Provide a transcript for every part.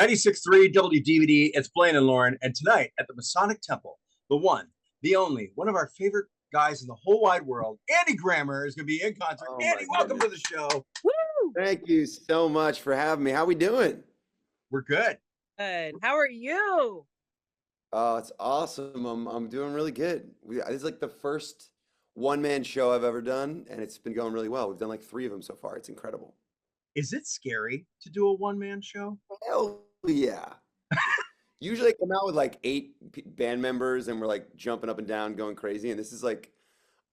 96.3 WDVD, it's Blaine and Lauren, and tonight at the Masonic Temple, the one, the only, one of our favorite guys in the whole wide world, Andy Grammer, is going to be in concert. Oh Andy, welcome to the show. Woo! Thank you so much for having me. How we doing? We're good. Good. How are you? Oh, it's awesome. I'm doing really good. This is like the first one-man show I've ever done, and it's been going really well. We've done like 3 of them so far. It's incredible. Is it scary to do a one-man show? Hell yeah. Usually I come out with like 8 band members and we're like jumping up and down, going crazy, and this is like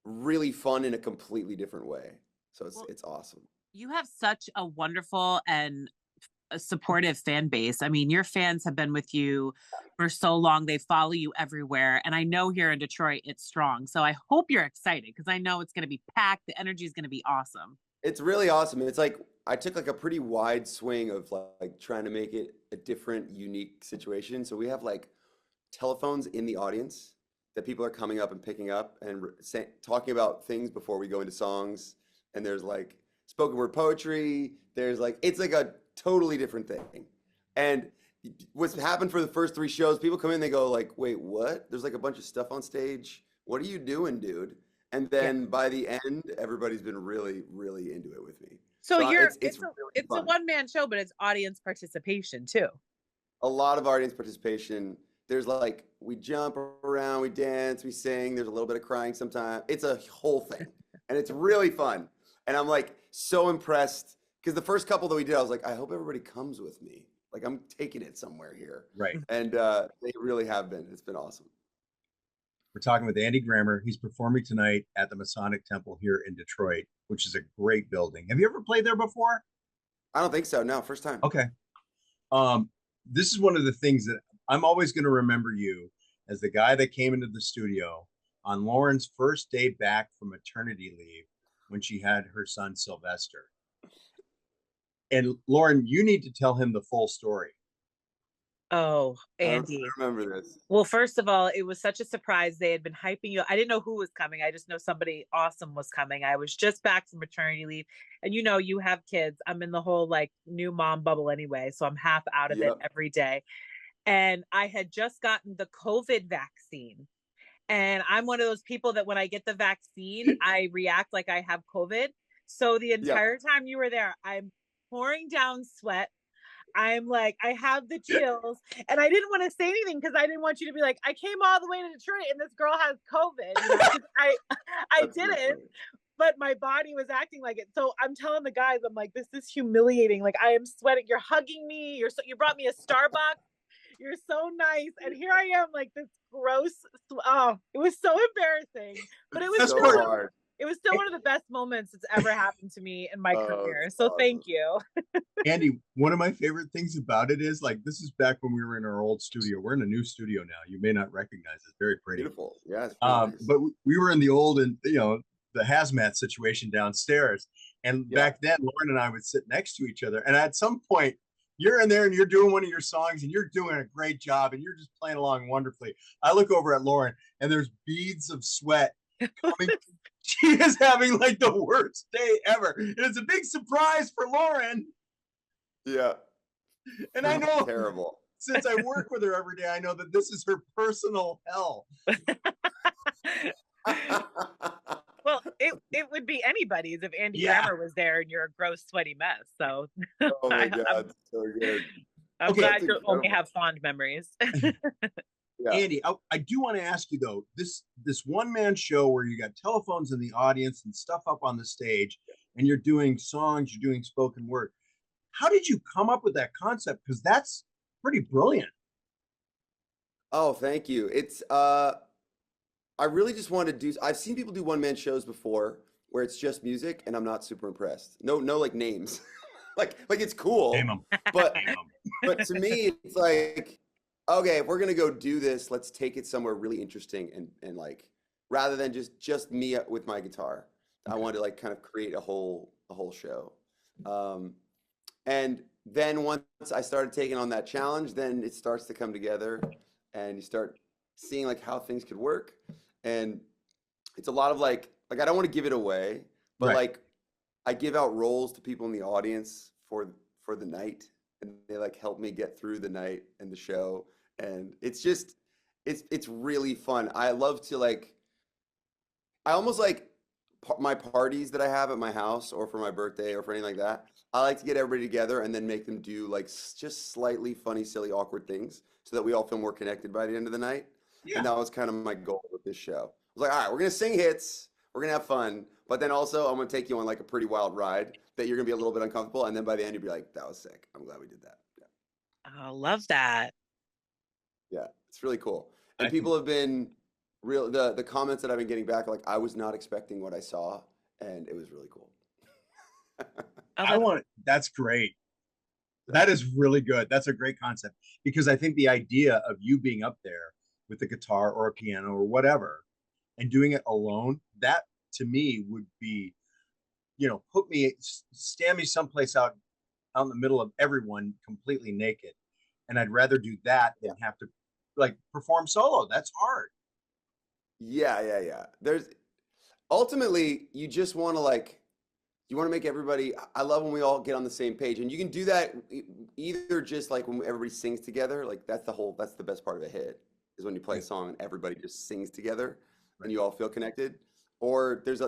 really fun in a completely different way. So it's awesome. You have such a wonderful and a supportive fan base. I mean, your fans have been with you for so long. They follow you everywhere. And I know here in Detroit, it's strong. So I hope you're excited because I know it's going to be packed. The energy is going to be awesome. It's really awesome. It's like I took like a pretty wide swing of like trying to make it a different, unique situation. So we have like telephones in the audience that people are coming up and picking up and talking about things before we go into songs. And there's like spoken word poetry. There's like, it's like a totally different thing. And what's happened for the first 3 shows, people come in, they go like, wait, what? There's like a bunch of stuff on stage. What are you doing, dude? And then by the end, everybody's been really, really into it with me. So it's a one-man show, but it's audience participation too. A lot of audience participation. There's like, we jump around, we dance, we sing. There's a little bit of crying sometimes. It's a whole thing. And it's really fun. And I'm like so impressed because the first couple that we did, I was like, I hope everybody comes with me. Like I'm taking it somewhere here. Right. And they really have been. It's been awesome. We're talking with Andy Grammer. He's performing tonight at the Masonic Temple here in Detroit, which is a great building. Have you ever played there before? I don't think so. No, first time. Okay. This is one of the things that I'm always going to remember you as the guy that came into the studio on Lauren's first day back from maternity leave when she had her son Sylvester. And Lauren, you need to tell him the full story. Oh, Andy. I remember this. Well, first of all, it was such a surprise. They had been hyping you. I didn't know who was coming. I just know somebody awesome was coming. I was just back from maternity leave. And you know, you have kids. I'm in the whole like new mom bubble anyway. So I'm half out of it every day. And I had just gotten the COVID vaccine. And I'm one of those people that when I get the vaccine, I react like I have COVID. So the entire time you were there, I'm pouring down sweat. I'm like, I have the chills, and I didn't want to say anything because I didn't want you to be like, I came all the way to Detroit and this girl has COVID. You know, I didn't, but my body was acting like it. So I'm telling the guys, I'm like, this is humiliating. Like I am sweating. You're hugging me. You brought me a Starbucks. You're so nice, and here I am, like this gross. Oh, it was so embarrassing, but it was so hard. It was still one of the best moments that's ever happened to me in my career. So awesome. Thank you. Andy, one of my favorite things about it is like, this is back when we were in our old studio. We're in a new studio now. You may not recognize it. Very pretty. Beautiful. Yeah. Nice. But we were in the old, and the hazmat situation downstairs. And back then, Lauren and I would sit next to each other. And at some point, you're in there and you're doing one of your songs and you're doing a great job and you're just playing along wonderfully. I look over at Lauren and there's beads of sweat coming. She is having like the worst day ever. And it's a big surprise for Lauren. Yeah. And I know terrible. Since I work with her every day, I know that this is her personal hell. Well, it would be anybody's if Andy Grammer was there and you're a gross, sweaty mess. So oh my God, so good. I'm glad you only have fond memories. Andy, I do want to ask you though, this one-man show where you got telephones in the audience and stuff up on the stage, and you're doing songs, you're doing spoken word. How did you come up with that concept? Because that's pretty brilliant. Oh, thank you. It's I really just wanted to do. I've seen people do one-man shows before where it's just music, and I'm not super impressed. No, like names, like it's cool, Name 'em. but to me, it's like, okay, if we're gonna go do this, let's take it somewhere really interesting and like rather than just me with my guitar. Okay. I wanted to like kind of create a whole show, and then once I started taking on that challenge, then it starts to come together, and you start seeing like how things could work. And it's a lot of like I don't want to give it away, but like I give out roles to people in the audience for the night, and they like help me get through the night and the show. And it's just, it's really fun. I love to like, I almost like my parties that I have at my house or for my birthday or for anything like that. I like to get everybody together and then make them do like just slightly funny, silly, awkward things so that we all feel more connected by the end of the night. Yeah. And that was kind of my goal with this show. I was like, all right, we're gonna sing hits, we're gonna have fun, but then also I'm gonna take you on like a pretty wild ride that you're gonna be a little bit uncomfortable, and then by the end you'll be like, that was sick. I'm glad we did that. Yeah, Oh, love that. yeah, it's really cool. I And think people have been real. The comments that I've been getting back, like I was not expecting what I saw, and it was really cool. Oh, that's great. That is really good. That's a great concept because I think the idea of you being up there with a guitar or a piano or whatever and doing it alone, that to me would be, stand me someplace out in the middle of everyone completely naked. And I'd rather do that Yeah. than have to like perform solo. That's hard. Yeah. There's ultimately you just want to like you want to make everybody. I love when we all get on the same page, and you can do that either just like when everybody sings together. Like that's the best part of a hit is when you play a song and everybody just sings together and you all feel connected. Or there's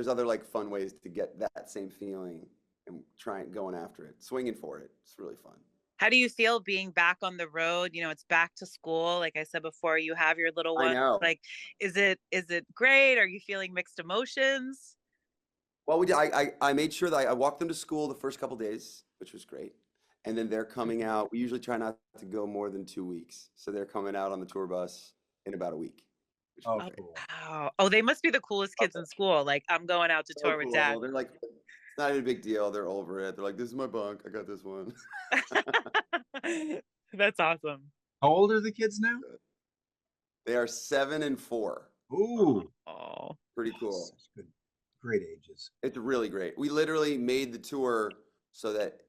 other like fun ways to get that same feeling and going after it, swinging for it. It's really fun. how do you feel being back on the road? It's back to school. Like I said before, you have your little I one. know. Like, is it great? Are you feeling mixed emotions? Well, I made sure that I walked them to school the first couple days, which was great. And then they're coming out. We usually try not to go more than 2 weeks. So they're coming out on the tour bus in about a week, which Oh, is Oh, great. cool. wow. Oh, they must be the coolest kids in school. Like, I'm going out to So tour with dad. cool. They're like, it's not even a big deal. They're over it. They're like, this is my bunk. I got this one. That's awesome. How old are the kids now? They are 7 and 4. Ooh, Oh, Pretty cool. such good, great ages. It's really great. We literally made the tour so that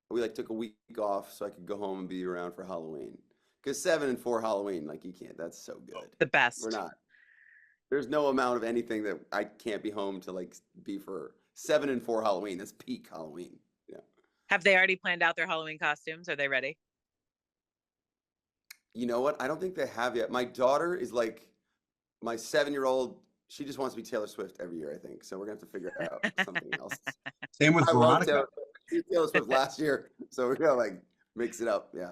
we like took a week off so I could go home and be around for Halloween. Because 7 and 4 Halloween, like you can't. That's so good. the best. We're not. There's no amount of anything that I can't be home to like be for 7 and 4 Halloween. That's peak Halloween. Yeah. Have they already planned out their Halloween costumes? Are they ready? You know what? I don't think they have yet. My daughter is like my 7-year-old. She just wants to be Taylor Swift every year, I think. So we're gonna have to figure out something else. Same with I love Veronica. Taylor Swift last year, so we're gonna like mix it up. Yeah.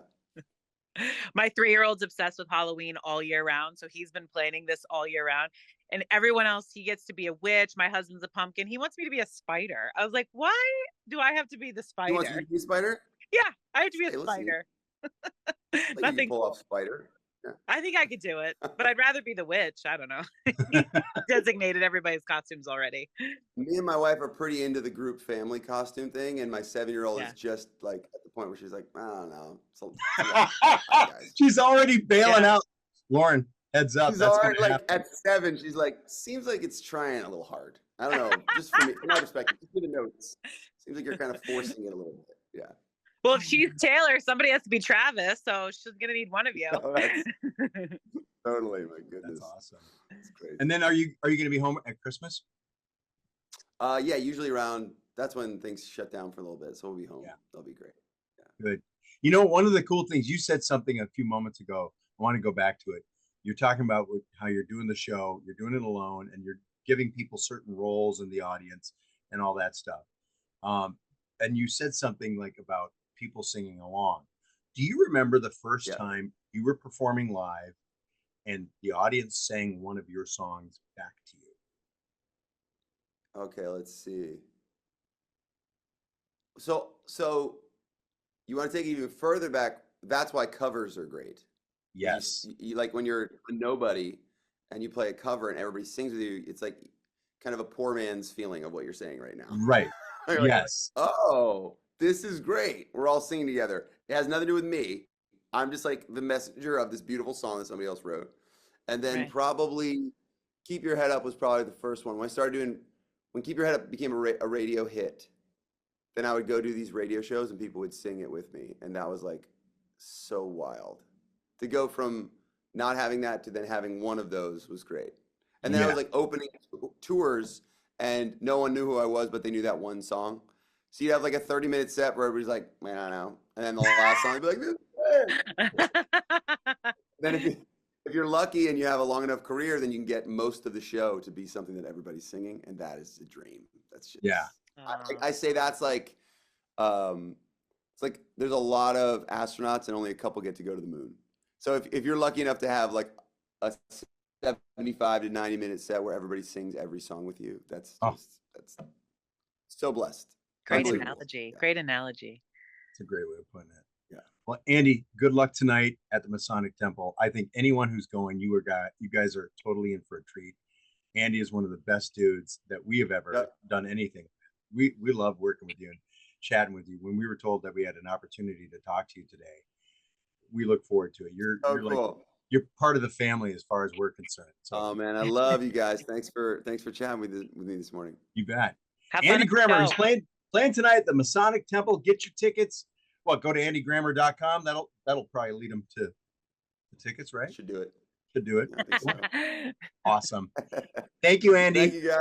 My 3-year-old's obsessed with Halloween all year round. So he's been planning this all year round. And everyone else, he gets to be a witch. My husband's a pumpkin. He wants me to be a spider. I was like, why do I have to be the He wants you spider? to be a spider? Yeah, I have to be Hey, a listen, spider. like you can Nothing pull cool. off spider. Yeah. I think I could do it, but I'd rather be the witch. I don't know. He designated everybody's costumes already. Me and my wife are pretty into the group family costume thing, and my 7-year-old Yeah. is just like at the point where she's like, I don't know. It's a lot, guys. She's already bailing Yeah. out. Lauren, heads up. She's That's already gonna like happen. at 7. She's like, seems like it's trying a little hard. I don't know, just from my perspective, just give the notes. Seems like you're kind of forcing it a little bit. Yeah. Well, if she's Taylor, somebody has to be Travis, so she's gonna need one of you. Oh, that's totally, my goodness. That's awesome. That's crazy. And then are you gonna be home at Christmas? Yeah, usually around that's when things shut down for a little bit, so we'll be home. Yeah. That'll be great. Good. One of the cool things you said something a few moments ago. I want to go back to it. You're talking about how you're doing the show, you're doing it alone, and you're giving people certain roles in the audience and all that stuff. And you said something like about people singing along. Do you remember the first Yeah. time you were performing live and the audience sang one of your songs back to you? Okay, let's see. So you want to take it even further back? That's why covers are great. Yes. You like when you're a nobody and you play a cover and everybody sings with you. It's like kind of a poor man's feeling of what you're saying right now. Right. You're like, Yes. oh, this is great. We're all singing together. It has nothing to do with me. I'm just like the messenger of this beautiful song that somebody else wrote. And then Right. probably Keep Your Head Up was probably the first one. When Keep Your Head Up became a radio hit, then I would go do these radio shows and people would sing it with me. And that was like so wild. To go from not having that to then having one of those was great. And then I was like opening tours and no one knew who I was, but they knew that one song. So you'd have like a 30-minute set where everybody's like, man, I don't know. And then the last song, you'd be like, this is great. Then if you're lucky and you have a long enough career, then you can get most of the show to be something that everybody's singing. And that is a dream. That's just, Yeah. I say that's like, it's like there's a lot of astronauts and only a couple get to go to the moon. So if you're lucky enough to have like a 75 to 90-minute set where everybody sings every song with you, that's so blessed. Great analogy. Yeah. Great analogy. It's a great way of putting it. Yeah. Well, Andy, good luck tonight at the Masonic Temple. I think anyone who's going, you guys are totally in for a treat. Andy is one of the best dudes that we have ever done anything. We love working with you and chatting with you. When we were told that we had an opportunity to talk to you today, we look forward to it. You're cool. Like, you're part of the family as far as we're concerned. So, oh man, I love you guys. Thanks for chatting with me this morning. You bet. Have Andy fun Grammer is playing tonight at the Masonic Temple. Get your tickets. Go to andygrammer.com. That'll probably lead them to the tickets, right? Should do it. Should do it. Yeah, I think so. Awesome. Thank you, Andy. Thank you, guys.